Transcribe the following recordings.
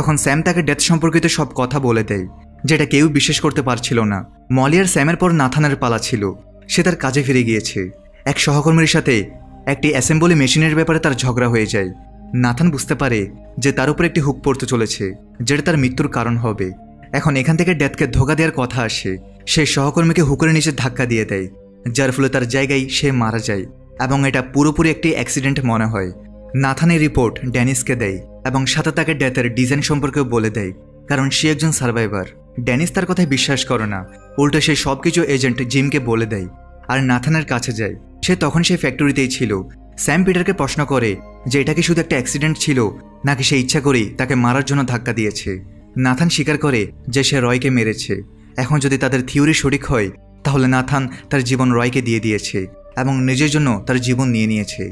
তখন স্যাম তাকে ডেথ সম্পর্কিত সব কথা বলে দেয়, যেটা কেউ বিশ্বাস করতে পারছিল না। মলি আর স্যামের পর নাথানের পালা ছিল। সে তার কাজে ফিরে গিয়েছে। এক সহকর্মীর সাথে একটি অ্যাসেম্বলি মেশিনের ব্যাপারে তার ঝগড়া হয়ে যায়। নাথান বুঝতে পারে যে তার উপর একটি হুক পড়তে চলেছে, যেটা তার মৃত্যুর কারণ হবে। এখন এখান থেকে ডেথকে ধোঁকা দেওয়ার কথা আসে। সে সহকর্মীকে হুকের নিচে ধাক্কা দিয়ে দেয়, যার ফলে তার জায়গায় সে মারা যায় এবং এটা পুরোপুরি একটি অ্যাক্সিডেন্ট মনে হয়। নাথানের রিপোর্ট ড্যানিসকে দেয় এবং সাথে তাকে ডেথের ডিজাইন সম্পর্কেও বলে দেয়, কারণ সে একজন সার্ভাইভার। ড্যানিস তার কথায় বিশ্বাস করে না, উল্টো সে সবকিছু এজেন্ট জিমকে বলে দেয় আর নাথানের কাছে যায়। সে তখন সেই ফ্যাক্টরিতেই ছিল। স্যাম পিটারকে প্রশ্ন করে যে এটা কি শুধু একটা অ্যাক্সিডেন্ট ছিল, নাকি সে ইচ্ছা করেই তাকে মারার জন্য ধাক্কা দিয়েছে। নাথান স্বীকার করে যে সে রয়কে মেরেছে। এখন যদি তাদের থিওরি সঠিক হয়, তাহলে নাথান তার জীবন রয়কে দিয়ে দিয়েছে এবং নিজের জন্য তার জীবন নিয়ে নিয়েছে।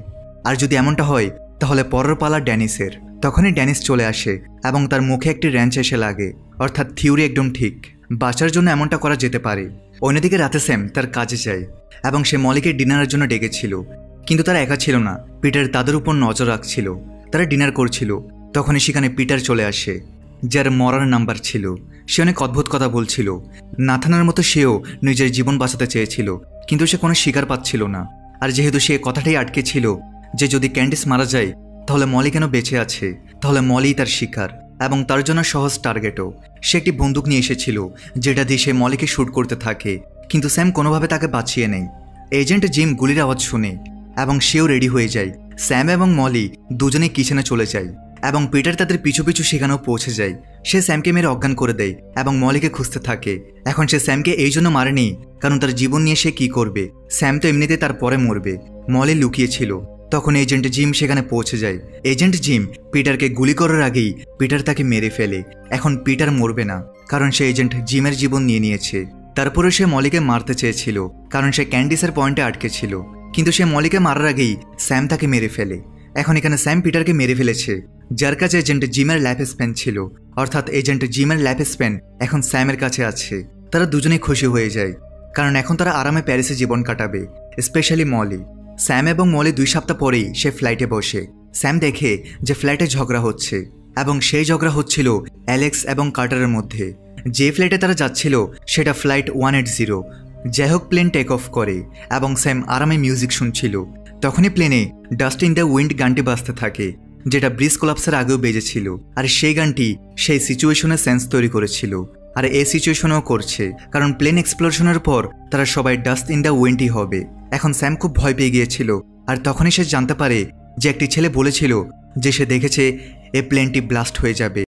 আর যদি এমনটা হয়, তাহলে পরের পালা ড্যানিসের। তখনই ড্যানিস চলে আসে এবং তার মুখে একটি র্যাঞ্চ এসে লাগে, অর্থাৎ থিওরি একদম ঠিক, বাঁচার জন্য এমনটা করা যেতে পারে। অন্যদিকে রাতে স্যাম তার কাজে যায় এবং সে মলিকে ডিনারের জন্য ডেকেছিল, কিন্তু তারা একা ছিল না। পিটার তাদের উপর নজর রাখছিল। তারা ডিনার করছিল। তখনই সেখানে পিটার চলে আসে, যার মরার নাম্বার ছিল। সে অনেক অদ্ভুত কথা বলছিল। নাথানের মতো সেও নিজের জীবন বাঁচাতে চেয়েছিল, কিন্তু সে কোনো শিকার পাচ্ছিল না। আর যেহেতু সে কথাটাই আটকে ছিল যে যদি ক্যান্ডিস মারা যায়, তাহলে মলি কেন বেঁচে আছে, তাহলে মলিই তার শিকার এবং তার জন্য সহজ টার্গেটও। সে একটি বন্দুক নিয়ে এসেছিল, যেটা দিয়ে সে মলিকে শ্যুট করতে থাকে, কিন্তু স্যাম কোনোভাবে তাকে বাঁচিয়ে নেয়। এজেন্ট জিম গুলির আওয়াজ শুনে এবং সেও রেডি হয়ে যায়। স্যাম এবং মলি দুজনেই কিচেনে চলে যায় এবং পিটার তাদের পিছু পিছু সেখানেও পৌঁছে যায়। সে স্যামকে মেরে অজ্ঞান করে দেয় এবং মলিকে খুঁজতে থাকে। এখন সে স্যামকে এই জন্য মারেনি কারণ তার জীবন নিয়ে সে কি করবে। স্যাম তো এমনিতে তার পরে মরবে। মলি লুকিয়েছিল। তখন এজেন্ট জিম সেখানে পৌঁছে যায়। এজেন্ট জিম পিটারকে গুলি করার আগেই পিটার তাকে মেরে ফেলে। এখন পিটার মরবে না, কারণ সে এজেন্ট জিমের জীবন নিয়ে নিয়েছে। তারপরে সে মলিকে মারতে চেয়েছিল, কারণ সে ক্যান্ডিসের পয়েন্টে আটকে ছিল, কিন্তু সে মলিকে মারার আগেই স্যাম তাকে মেরে ফেলে। এখন এখানে স্যাম পিটারকে মেরে ফেলেছে, যার কাছে এজেন্ট জিমের লাইফ স্প্যান ছিল, অর্থাৎ এজেন্ট জিমের লাইফ স্প্যান এখন স্যামের কাছে আছে। তারা দুজনেই খুশি হয়ে যায়, কারণ এখন তারা আরামে প্যারিসে জীবন কাটাবে, স্পেশালি মলি। স্যাম এবং মলি 2 সপ্তাহ পরেই সে ফ্লাইটে বসে। স্যাম দেখে যে ফ্লাইটে ঝগড়া হচ্ছে এবং সেই ঝগড়া হচ্ছিল অ্যালেক্স এবং কার্টারের মধ্যে। যে ফ্লাইটে তারা যাচ্ছিল সেটা ফ্লাইট 180। যাই হোক, প্লেন টেক অফ করে এবং স্যাম আরামে মিউজিক শুনছিল। তখনই প্লেনে ডাস্ট ইন দ্য উইন্ড গানটি বাজতে থাকে, যেটা ব্রিজ কোলাপসের আগেও বেজেছিল। আর সেই গানটি সেই সিচুয়েশনের সেন্স তৈরি করেছিল, আর এই সিচুয়েশনও করছে, কারণ প্লেন এক্সপ্লোশনের পর তারা সবাই ডাস্ট ইন দ্য উইন্ডই হবে। এখন স্যাম খুব ভয় পেয়ে গিয়েছিল, আর তখনই সে জানতে পারে যে একটি ছেলে বলেছিল যে সে দেখেছে এই প্লেনটি ব্লাস্ট হয়ে যাবে।